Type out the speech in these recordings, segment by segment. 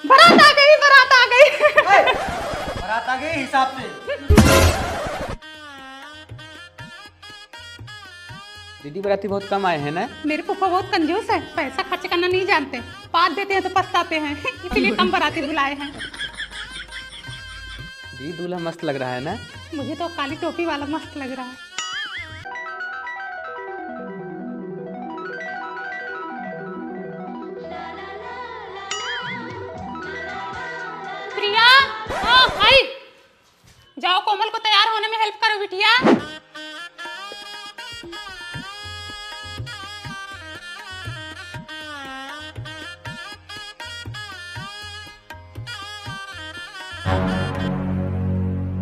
बारात आ गई, बारात आ गई। बारात आ गई हिसाब से। दीदी बराती बहुत कम आए हैं ना? मेरे पप्पा बहुत कंजूस है, पैसा खर्च करना नहीं जानते, बात देते हैं तो पछताते हैं, इसीलिए कम बाराती बुलाए हैं। दीदी दूल्हा मस्त लग रहा है ना? मुझे तो काली टोपी वाला मस्त लग रहा है। प्रिया, आई जाओ, कोमल को तैयार होने में हेल्प करो बिटिया।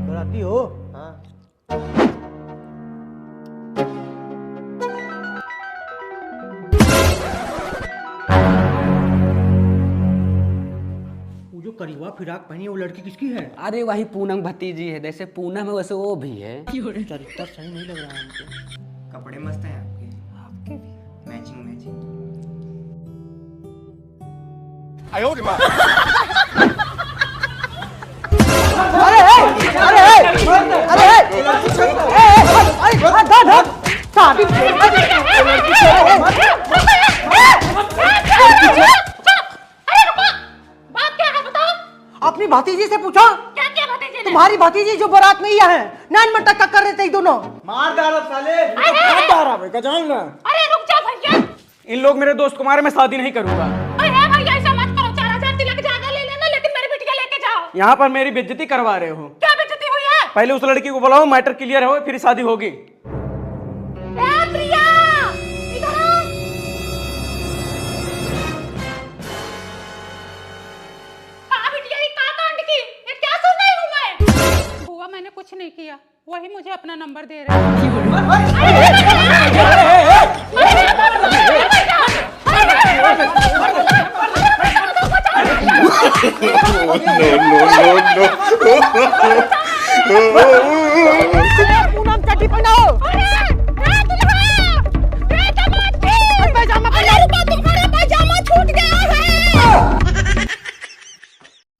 बाराती हो? हाँ। वो जो करीबा फिराक पहनी है वो लड़की किसकी है? अरे वही पूनम भतीजी है, जैसे पूनम है वैसे वो भी है। चरित्र सही नहीं लग रहा है हमको। कपड़े मस्त हैं आपके। आपके भी। Matching matching. अपनी भतीजी से पूछो। क्या क्या भतीजे ने? तुम्हारी भतीजी जो बारात में ही है, 9 मिनट तक कर रहे थे दोनों। मार डालो साले। अरे रुक जा भैया। इन लोग मेरे दोस्त कुमार, मैं शादी नहीं करूंगा। अरे भैया ऐसा मत करो, 4000 तिलक ज्यादा ले लेना, लेकिन मेरी बिटिया लेके जाओ। यहाँ पर मेरी बेइज्जती करवा रहे हो। क्या बेइज्जती हुई है? पहले उस लड़की को बुलाओ, मैटर क्लियर हो, फिर शादी होगी। ए प्रिया, इधर आ। कहाँ बिटिया, ये कहाँ कांड की? ये क्या सुन रही हूँ मैं? बुआ मैंने कुछ नहीं किया, वही मुझे अपना नंबर दे रहे हैं। पूनम चड्डी पहनाओ। पैजामा पहनाओ। तुम्हारा पैजामा छूट गया है।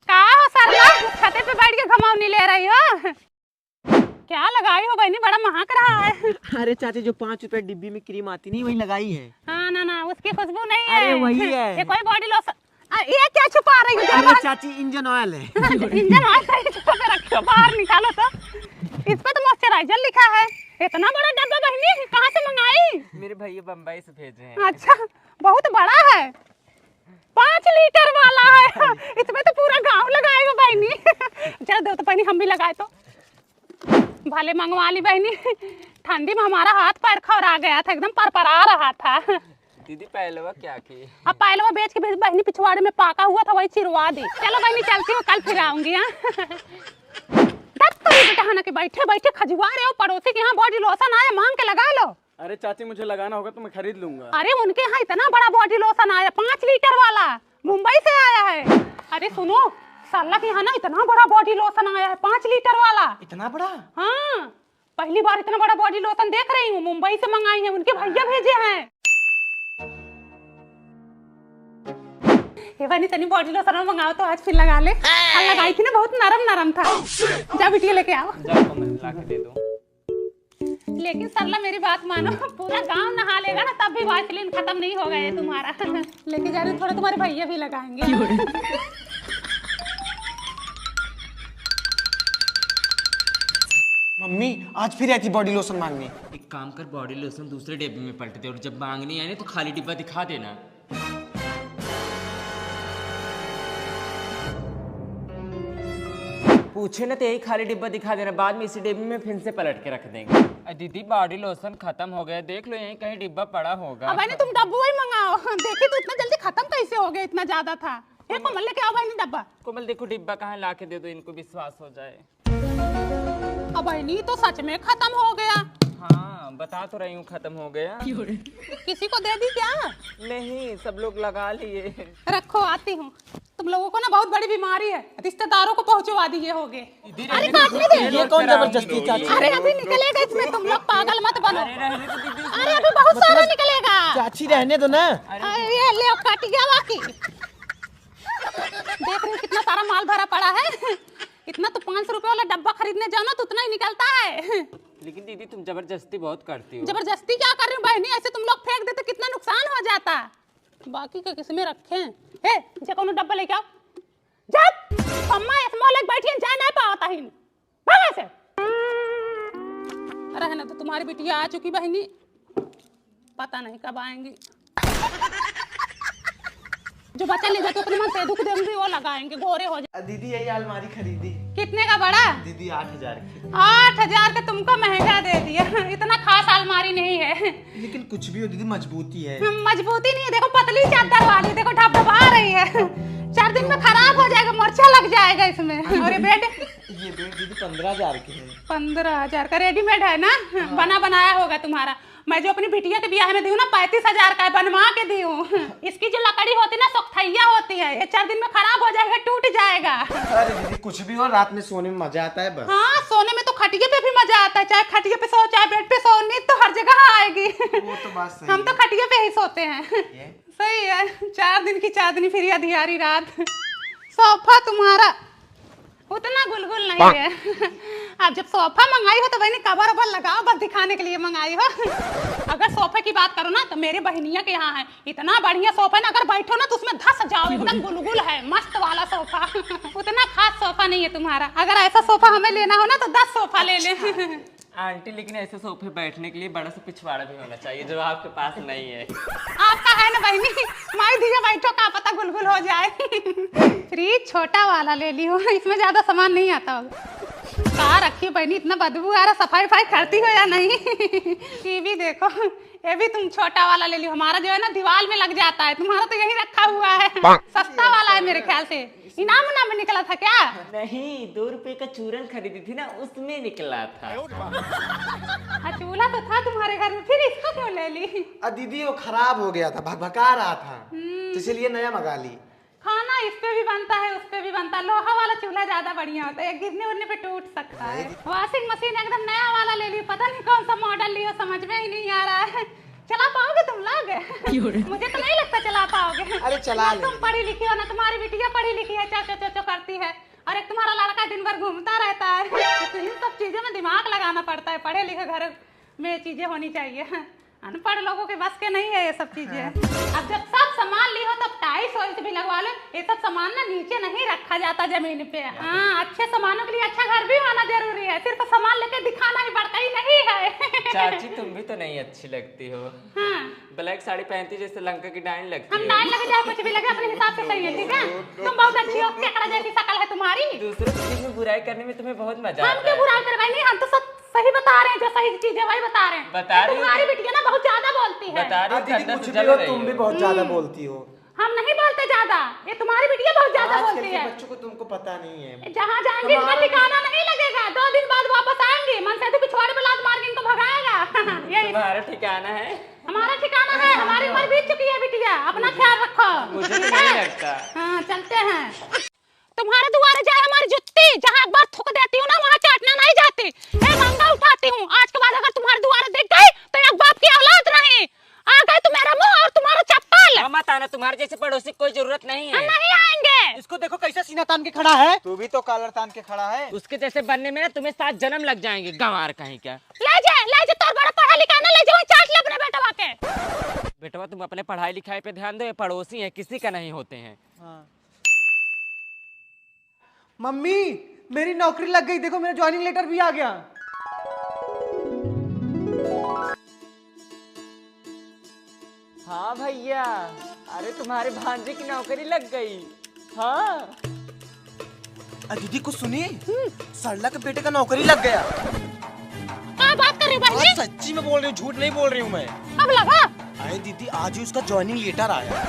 क्या हो सरला, छते पे बैठ के घमावनी ले रही हो? क्या लगाई हो बहनी, बड़ा महक रहा है। अरे चाची जो 5 रुपए डिब्बी में क्रीम आती नहीं वही लगाई है। हाँ ना ना, उसकी खुशबू नहीं है। अरे वही है। ये कोई बॉडी लोशन। ये क्या छुपा रही हो? अरे चाची इंजन ऑयल है। इंजन ऑयल सही छुपा के रखो, बाहर निकालो तो। इस पे तो मॉइस्चराइजर लिखा है। इतना बड़ा डब्बा बहनी कहाँ से मंगाई? मेरे भैया बम्बई से भेजे हैं। अच्छा, बहुत बड़ा है, 5 लीटर वाला है। इसमें तो पूरा गांव लगाएगा बहनी। जरा दो तो बहनी, हम भी लगाए तो। भले मंगवा ली बहनी, ठंडी में हमारा हाथ पैर खौरा गया था, एकदम परपरा रहा था। दीदी पहलवा क्या की? अब पहले बेच के बहनी पिछवाड़े में पाका हुआ था, वही चिरवा दी। चलो बहनी चलती हूँ, कल फिर आऊंगी। बेटा के बैठे बैठे खजुआ रहे हो, पड़ोसी के यहाँ बॉडी लोशन आया, मांग के लगा लो। अरे चाची मुझे लगाना होगा तो मैं खरीद लूंगा। अरे उनके यहाँ इतना बड़ा बॉडी लोशन आया, 5 लीटर वाला, मुंबई से आया है। अरे सुनो, साला के यहाँ ना इतना बड़ा बॉडी लोशन आया है, 5 लीटर वाला। इतना बड़ा? हाँ, पहली बार इतना बड़ा बॉडी लोशन देख रही हूँ। मुंबई से मंगाई है, उनके भैया भेजे हैं। ये वाली तनी बॉडी लोशन मंगाओ तो आज फिर लगा ले। कल लगाई थी ना, बहुत नरम नरम था। जा बिटिया लेके आओ। जाओ तो मैं ला के दे दूं। लेकिन सरला मेरी बात मानो, पूरा गांव नहा लेगा ना तब भी वाइसलिन खत्म नहीं होगा ये तुम्हारा। लेके जा रहे थोड़ा, तुम्हारे भैया भी लगाएंगे। मम्मी आज फिर आई थी बॉडी लोशन मांगने। एक काम कर, बॉडी लोशन दूसरे डिब्बे में पलट दे और जब मांगनी आए ना तो खाली डिब्बा दिखा देना। पूछे ना तो यही खाली डिब्बा दिखा देना, बाद में इसी डिब्बे में फिर से पलट के रख देंगे। दीदी बॉडी लोशन खत्म हो गया, देख लो यहीं कहीं डिब्बा पड़ा होगा। अब भाई तुम डब्बू ही मंगाओ। देखी तो इतना जल्दी खत्म कैसे हो गया, इतना ज्यादा था। ये कोमल लेके आओ भाई डब्बा। कोमल देखो डिब्बा कहाँ, ला के दे दो, इनको विश्वास हो जाए। अब भाई तो सच में खत्म हो गया। हाँ बता तो रही हूँ खत्म हो गया। किसी को दे दी क्या? नहीं, सब लोग लगा लिए। रखो, आती हूँ। तुम लोगों को ना बहुत बड़ी बीमारी है, रिश्तेदारों को पहुंचवा दिए होगे। अरे काटने दे। ये कौन जबरदस्ती चाची? अरे अभी निकलेगा इसमें, तुम लोग पागल मत बनो। अरे अभी बहुत सारा निकलेगा। चाची रहने दो ना। अरे ले काट गया बाकी। देख रही भरा पड़ा है। इतना तो 500 रुपए वाला डब्बा खरीदने जाओ ना तो उतना ही निकलता है। लेकिन दीदी तुम जबरदस्ती बहुत करती हो। जबरदस्ती क्या कर रही हूँ बहनी, ऐसे तुम लोग फेंक देते कितना नुकसान हो जाता। बाकी का किसमें रखे हैं? जे कोनो डब्बा लेके आओ। जब अम्मा इसमें लेके बैठी जा नहीं पाता ही भाग से। अरे है ना, तो तुम्हारी बिटिया आ चुकी बहनी, पता नहीं कब आएंगी। जो बच्चा ले जाते अपने मन से दुख देंगे वो लगाएंगे, गोरे हो जाए। दीदी यही अलमारी खरीदी। कितने का बड़ा? दीदी 8,000 की। 8,000 का तुमको महंगा दे दिया। इतना खास अलमारी नहीं है। लेकिन कुछ भी हो दीदी, मजबूती है। मजबूती नहीं है, देखो पतली चादर वाली, देखो ढबढबा रही है। 4 दिन में खराब हो जाएगा, मोर्चा लग जाएगा इसमें। और ये बेड दीदी 15,000 की है। 15,000 का रेडीमेड है ना? बना बनाया होगा तुम्हारा। मैं जो अपनी बिटिया के ब्याह में दी हूँ ना 35,000 का बनवा के दी हूँ। इसकी जो लकड़ी होती है ना सोखथैया होती है, ये 4 दिन में खराब हो जाएगा, टूट जाएगा। अरे दीदी कुछ भी हो, रात में सोने में मजा आता है बस। हाँ, सोने में तो खटिया पे भी मजा आता है, चाहे खटिया पे सो चाहे बेड पे सो, नींद तो हर जगह आएगी। वो तो बात सही हम तो खटिया पे ही सोते हैं। सही है, 4 दिन की चांदनी फिर अधियारी रात। सोफा तुम्हारा उतना गुलगुल नहीं है। अब जब सोफा मंगाई हो तो वही कवर ववर लगाओ, बस दिखाने के लिए मंगाई हो। अगर सोफे की बात करो ना तो मेरे बहनिया के यहाँ है, इतना बढ़िया सोफा ना, अगर बैठो ना तो उसमें धस जाओ, एकदम गुलगुल है, मस्त वाला सोफा। उतना खास सोफा नहीं है तुम्हारा। अगर ऐसा सोफा हमें लेना हो ना तो 10 सोफा ले ले। आंटी लेकिन ऐसे सोफे बैठने के लिए बड़ा सा पिछवाड़ा भी होना चाहिए, जो आपके पास नहीं है। आपका है ना बहनी, माई दिया बैठो, का पता गुलगुल हो जाए। फ्रिज छोटा वाला ले ली हो, इसमें ज्यादा सामान नहीं आता होगा। कहाँ रखी हो बहनी, इतना बदबू आ रहा, सफाई वफाई करती हो या नहीं? टीवी देखो, ये भी तुम छोटा वाला ले लियो। हमारा जो है ना दीवार में लग जाता है, तुम्हारा तो यही रखा हुआ है। सस्ता वाला है मेरे ख्याल से। इनाम उनाम में निकला था क्या? नहीं, 2 रुपए का चूरन खरीदी थी ना, उसमें निकला था। चूल्हा तो था तुम्हारे घर में, फिर इसको क्यों ले ली? दीदी वो खराब हो गया था, भगभगा रहा था, तो इसलिए नया मंगा ली। खाना इस पे भी बनता है, उस पे भी बनता है। लोहा वाला चूल्हा ज्यादा बढ़िया होता है, गिरने उड़ने पे टूट सकता है। वॉशिंग मशीन एकदम नया वाला ले ली, पता नहीं कौन सा मॉडल लियो, समझ में ही नहीं आ रहा है। चला पाओगे तुम लोग? मुझे तो नहीं लगता चला पाओगे। अरे चला ले। तुम पढ़ी लिखी हो ना, तुम्हारी बिटिया पढ़ी लिखी है, चो चो चो करती है, और एक तुम्हारा लड़का दिन भर घूमता रहता है। तो इन सब चीजों में दिमाग लगाना पड़ता है। पढ़े लिखे घर में चीजें होनी चाहिए, अनपढ़ लोगों के बस के नहीं है ये सब चीजें। अब जब सब सामान ली हो तब टाइल्स वाइल्स भी लगवा लो। ये सब सामान ना नीचे नहीं रखा जाता जमीन पे। हाँ, अच्छे सामानों के लिए अच्छा घर भी होना जरूरी है, सिर्फ सामान लेके दिखाना ही बढ़ता ही नहीं है। चाची तुम भी तो नहीं अच्छी लगती हो। हाँ, ब्लैक साड़ी पहनती जैसे लंका की डाइन लगती हम है। डाल लगे जाए कुछ भी लगे, अपने हिसाब से सही है, ठीक है? तुम बहुत अच्छी हो, केकड़ा जैसी शक्ल है तुम्हारी। दूसरों की चीज में बुराई करने में तुम्हें बहुत मजा हम आता क्यों है। बुराई कर रहे हैं? हम तो सब सही बता रहे हैं, जो सही चीज है वही बता रहे हैं। बता रही हूँ। तुम्हारी बिटिया ना बहुत ज्यादा बोलती है। बता रही हूँ, दीदी अंदर कुछ से भी जल हो, रही तुम भी हो। बहुत ज्यादा बोलती हो। हम नहीं बोलते ज्यादा, ये तुम्हारी बिटिया बहुत ज्यादा आजकल बोलती के है। बच्चों को तुमको पता नहीं है। जहाँ जाएंगे इनका ठिकाना नहीं लगेगा, 2 दिन बाद वापस आएंगे, मन से पिछवाड़े पे लात मार के इनको भगाएगा। ये तुम्हारा ठिकाना है? हमारा ठिकाना है, हमारी उम्र बीत चुकी है बिटिया, अपना ख्याल रखो। मुझे तो नहीं लगता। हाँ, चलते हैं। तुम्हारे दुआरे जाए हमारी जुत्ती, जहाँ एक बार थूक देती हूँ ना वहाँ चाटना नहीं जाती। एक अंगा उठाती हूँ, आज के बाद अगर तुम्हारे दुआरे दिख गई तो एक बाप की औलाद नहीं। आ गए तो मेरा मुंह और तुम्हारा चप्पल। मत आना, तुम्हारे जैसे पड़ोसी कोई जरूरत नहीं है। हम नहीं आएंगे। इसको देखो कैसा सीना तान के खड़ा है। तू भी तो कॉलर तान के खड़ा है। उसके जैसे बनने में ना तुम्हें 7 जन्म लग जाएंगे, गंवार कहीं क्या। ले जा तोर बड़ा पढ़ा लिखा ना, ले जाओ चाट ले अपने बेटवा के। बेटवा तुम अपने पढ़ाई लिखाई पे ध्यान दो, ये पड़ोसी है, किसी का नहीं होते हैं। मम्मी मेरी नौकरी लग गई, देखो मेरा ज्वाइनिंग लेटर भी आ गया। हाँ भैया, अरे तुम्हारे भांजे की नौकरी लग गई। हाँ दीदी कुछ सुनिए, सरला के बेटे का नौकरी लग गया। क्या बात कर रही हो बहनी? सच्ची में बोल रही हूँ, झूठ नहीं बोल रही हूँ मैं। अब लगा? अरे दीदी आज ही उसका ज्वाइनिंग लेटर आया।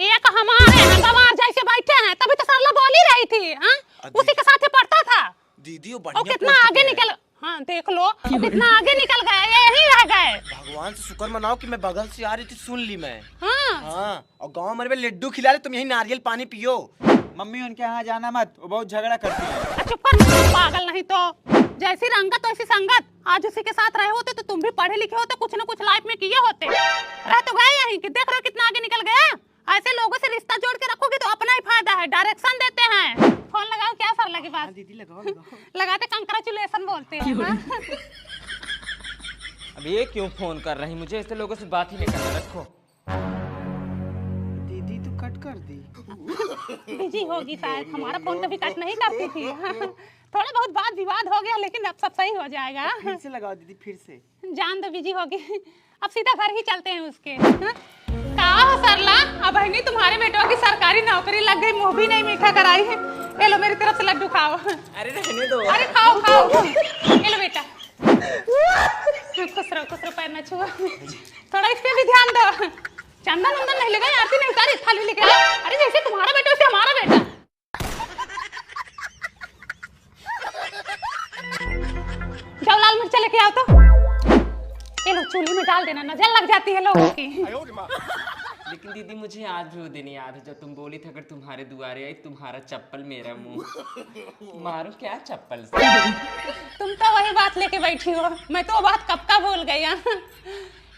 एक हमारे हंगामार जैसे बैठे हैं, तभी तो सरला बोल ही रही थी। हाँ, उसी के साथ पढ़ता था। दीदी वो और बढ़िया कितना आगे निकल, हाँ देख लो, कितना आगे निकल गए, यही रह गए। भगवान से शुक्र मनाओ कि मैं बगल से आ रही थी, सुन ली मैं। हाँ, और गांव में लड्डू खिला रहे, तुम यही नारियल पानी पियो। मम्मी उनके यहाँ जाना मत, वो बहुत झगड़ा करती है। चुप कर, पागल नहीं तो। जैसी रंगत वैसी संगत, आज उसी के साथ रहे होते तो तुम भी पढ़े लिखे होते, कुछ न कुछ लाइफ में किए होते। रह तो गए यहीं कि देख रहे हो कितना आगे निकल गया। ऐसे लोगों से रिश्ता जोड़ के रखोगे तो अपना ही फायदा है, डायरेक्शन देते हैं। फोन लगा के पास। दीदी लगाओ लगाओ। लगाते कंग्रेचुलेशन बोलते हैं। हाँ? अब ये क्यों फोन कर रही मुझे? ऐसे लोगों से बात ही नहीं करना, रखो। दीदी तो कट कर दी। बिजी होगी शायद, हमारा फोन कभी कट नहीं करती थी। थोड़ा बहुत बात विवाद हो गया, लेकिन अब सब सही हो जाएगा। फिर से लगाओ दीदी, फिर से। जान दो बिजी होगी, अब सीधा घर ही चलते हैं उसके। हाँ? कहा हो सरला, अब है नहीं तुम्हारे बेटों की सरकारी नौकरी लग गई, मुंह भी नहीं मीठा कराई है। ये लो मेरी तरफ से लड्डू खाओ। अरे रहने दो। अरे खाओ खाओ, ये लो बेटा। खुश रहो पैर न छुओ। थोड़ा इस पे भी ध्यान दो। चंदन वंदन नहीं लगा, आरती नहीं उतारी, थाली लेके आओ। अरे जैसे तुम्हारा बेटा वैसे हमारा बेटा। जाओ लाल मिर्च लेके आओ तो। ये लो चूल्हे में डाल देना, नजर लग जाती है लोगों की। लेकिन दीदी मुझे आज भी वो दिन याद है जब तुम बोली थी अगर तुम्हारे दुआरे आई तुम्हारा चप्पल मेरा मुंह। मारो क्या चप्पल से? तुम तो वही बात लेके बैठी हो, मैं तो वो बात कब का भूल गई।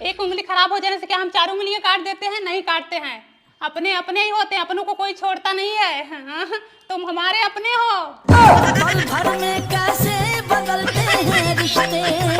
एक उंगली खराब हो जाने से क्या हम 4 उंगलियां काट देते हैं? नहीं काटते हैं, अपने अपने ही होते हैं, अपनों को कोई छोड़ता नहीं है। हाँ? तुम हमारे अपने हो। पल भर में कैसे बदलते हैं रिश्ते।